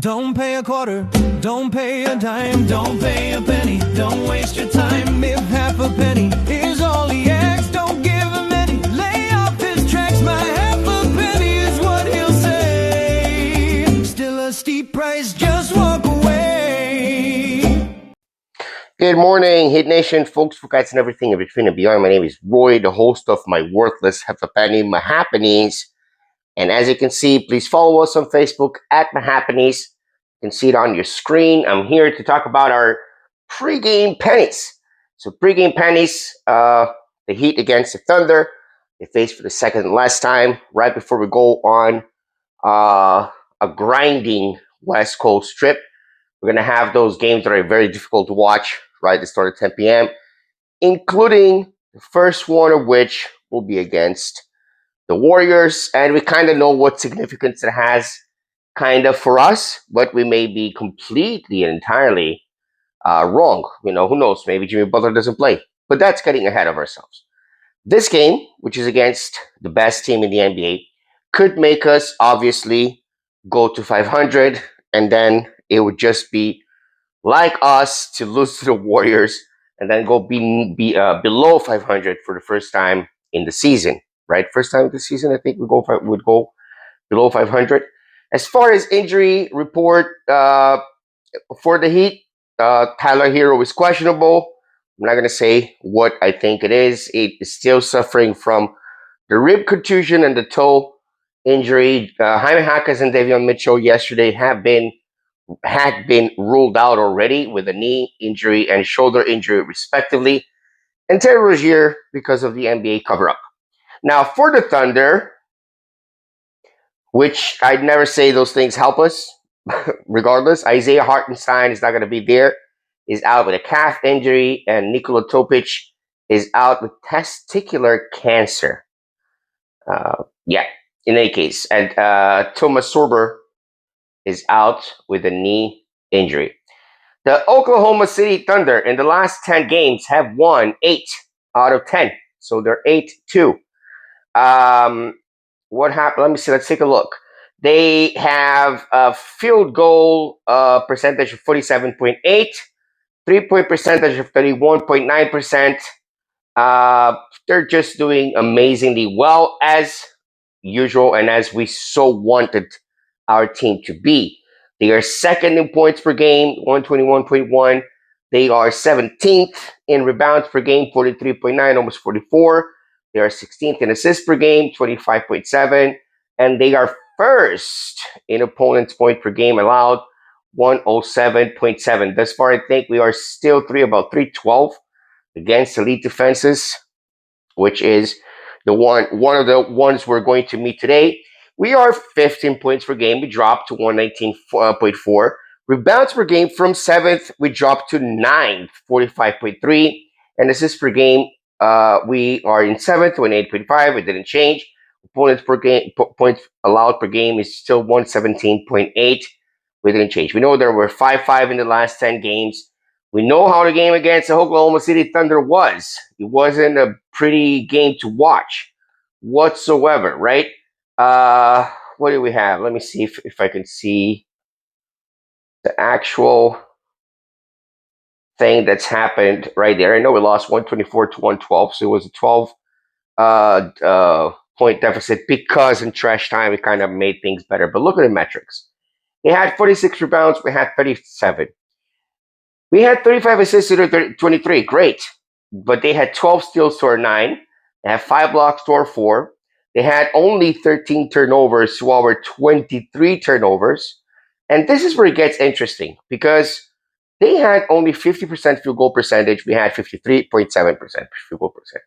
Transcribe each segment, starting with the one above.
Don't pay a quarter, don't pay a dime, don't pay a penny, don't waste your time. If half a penny is all he asks, don't give him any. Lay off his tracks, my half a penny is what he'll say. Still a steep price, just walk away. Good morning, Hit Nation, folks, for guys and everything in between and beyond. My name is Roy, the host of my worthless half a penny, my happenings. And as you can see, please follow us on Facebook at Mahappennies. You can see it on your screen. I'm here to talk about our pregame pennies. So pregame pennies, the Heat against the Thunder. They faced for the second and last time right before we go on a grinding West Coast trip. We're going to have those games that are very difficult to watch right at the start of 10 p.m., including the first one of which will be against the Warriors, and we kind of know what significance it has kind of for us, but we may be completely and entirely wrong. You know, who knows? Maybe Jimmy Butler doesn't play, but that's getting ahead of ourselves. This game, which is against the best team in the NBA, could make us obviously go to 500, and then it would just be like us to lose to the Warriors and then go be below 500 for the first time in the season. Right, first time this season, I think would go below 500. As far as injury report for the Heat, Tyler Hero is questionable. I'm not going to say what I think it is. It is still suffering from the rib contusion and the toe injury. Jaime Jaquez and Davion Mitchell yesterday had been ruled out already with a knee injury and shoulder injury respectively, and Terry Rozier because of the NBA cover-up. Now, for the Thunder, which I'd never say those things help us, regardless, Isaiah Hartenstein is not going to be there, is out with a calf injury, and Nikola Topic is out with testicular cancer. In any case. And Thomas Sorber is out with a knee injury. The Oklahoma City Thunder in the last 10 games have won 8 out of 10. So they're 8-2. What happened? Let me see. Let's take a look. They have a field goal percentage of 47.8, 3-point percentage of 31.9%. They're just doing amazingly well as usual and as we so wanted our team to be. They are second in points per game, 121.1. They are 17th in rebounds per game, 43.9, almost 44. They are 16th in assists per game, 25.7, and they are first in opponents' point per game allowed, 107.7. Thus far, I think we are still about 312 against elite defenses, which is one of the ones we're going to meet today. We are 15 points per game. We dropped to 119.4. Rebounds per game from 7th, we dropped to 9th, 45.3. And assists per game, we are in 7th, 28.5. It didn't change. Opponents per game, points allowed per game is still 117.8. We didn't change. We know there were 5-5 in the last 10 games. We know how the game against the Oklahoma City Thunder was. It wasn't a pretty game to watch whatsoever, right? What do we have? Let me see if I can see the actual thing that's happened right there. I know we lost 124 to 112, so it was a 12 point deficit because in trash time it kind of made things better. But look at the metrics. They had 46 rebounds. We had 37. We had 35 assists to 23. Great. But they had 12 steals to our 9. They had 5 blocks to our 4. They had only 13 turnovers to our 23 turnovers. And this is where it gets interesting because they had only 50% field goal percentage. We had 53.7% field goal percentage.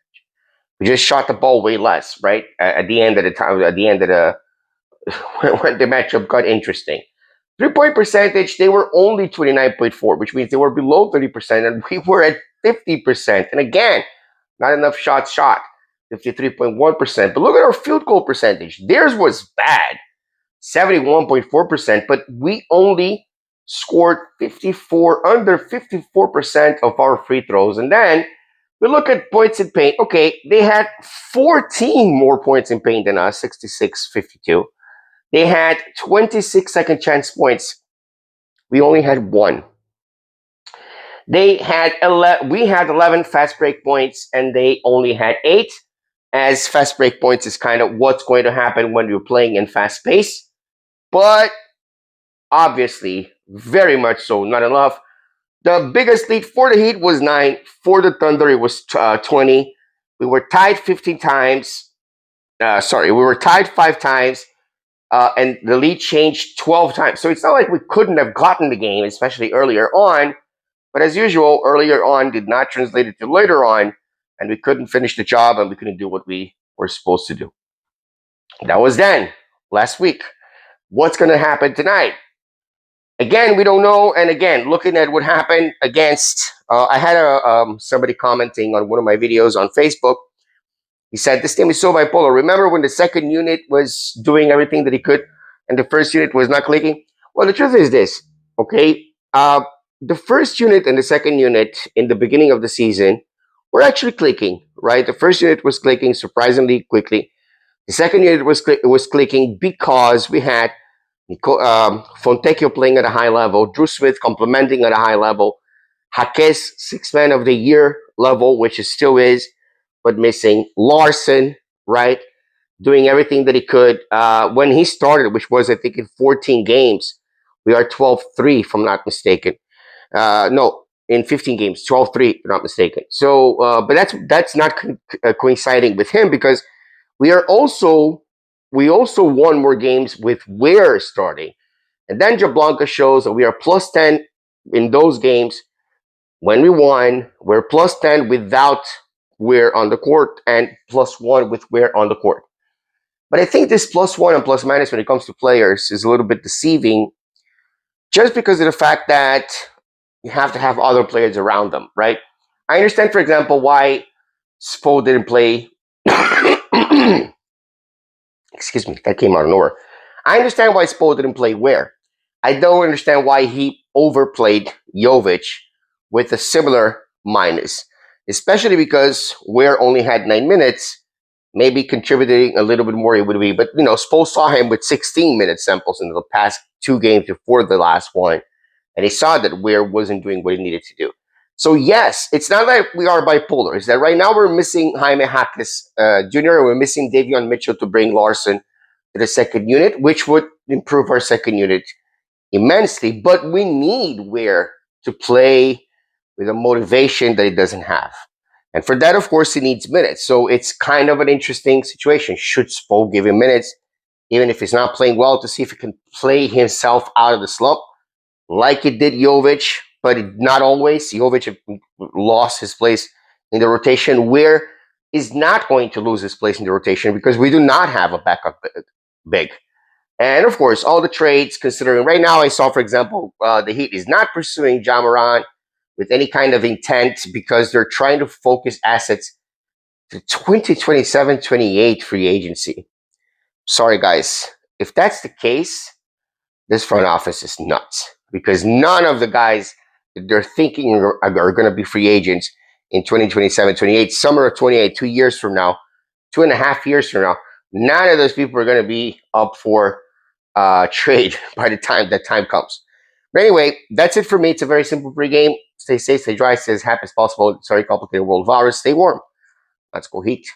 We just shot the ball way less, right? At the end of the time, at the end of the when the matchup got interesting. 3-point percentage, they were only 29.4, which means they were below 30%, and we were at 50%. And again, not enough shots shot, 53.1%. But look at our field goal percentage. Theirs was bad, 71.4%, but we only scored under 54% of our free throws. And then we look at points in paint. Okay, they had 14 more points in paint than us, 66-52. They had 26 second chance points We only had one. We had 11 fast break points, and they only had 8. As fast break points is kind of what's going to happen when you're playing in fast pace, but obviously, very much so, not enough. The biggest lead for the Heat was 9. For the Thunder, it was 20. We were tied 15 times. We were tied 5 times, and the lead changed 12 times. So it's not like we couldn't have gotten the game, especially earlier on. But as usual, earlier on did not translate it to later on, and we couldn't finish the job, and we couldn't do what we were supposed to do. That was then, last week. What's going to happen tonight? Again, we don't know. And again, looking at what happened against, I had somebody commenting on one of my videos on Facebook. He said, this team is so bipolar. Remember when the second unit was doing everything that he could and the first unit was not clicking? Well, the truth is this, okay? The first unit and the second unit in the beginning of the season were actually clicking, right? The first unit was clicking surprisingly quickly. The second unit was clicking because we had Fontecchio playing at a high level, Drew Smith complementing at a high level, Jaquez 6th man of the year level, which it still is, but missing Larson, right? Doing everything that he could. When he started, which was, I think, in 14 games, we are 12-3, if I'm not mistaken. No, in 15 games, 12-3, if I'm not mistaken. So, but that's not coinciding with him because we also won more games with Ware starting. And then Jablanca shows that we are plus 10 in those games. When we won, we're plus 10 without Ware on the court and plus 1 with Ware on the court. But I think this plus 1 and plus minus when it comes to players is a little bit deceiving just because of the fact that you have to have other players around them, right? I understand, for example, why Spo didn't play. Excuse me, that came out of nowhere. I understand why Spo didn't play Ware. I don't understand why he overplayed Jovic with a similar minus, especially because Ware only had 9 minutes. Maybe contributing a little bit more it would be, but Spo saw him with 16 minute samples in the past 2 games before the last one, and he saw that Ware wasn't doing what he needed to do. So yes, it's not like we are bipolar. It's that right now we're missing Jaime Jaquez Jr. and we're missing Davion Mitchell to bring Larson to the second unit, which would improve our second unit immensely. But we need Ware to play with a motivation that he doesn't have. And for that, of course, he needs minutes. So it's kind of an interesting situation. Should Spo give him minutes, even if he's not playing well, to see if he can play himself out of the slump, like it did Jovic, but not always. Jovic lost his place in the rotation. Ware is not going to lose his place in the rotation because we do not have a backup big. And of course, all the trades, considering right now, I saw, for example, the Heat is not pursuing Ja Morant with any kind of intent because they're trying to focus assets to 2027-28 free agency. Sorry, guys. If that's the case, this front office is nuts because none of the guys that they're thinking are going to be free agents in 2027-28, summer of 28, 2 years from now, 2.5 years from now, none of those people are going to be up for trade by the time that time comes. But anyway, that's it for me. It's a very simple pregame. Stay safe, stay dry, stay as happy as possible. Sorry, complicated world virus. Stay warm. Let's go Heat.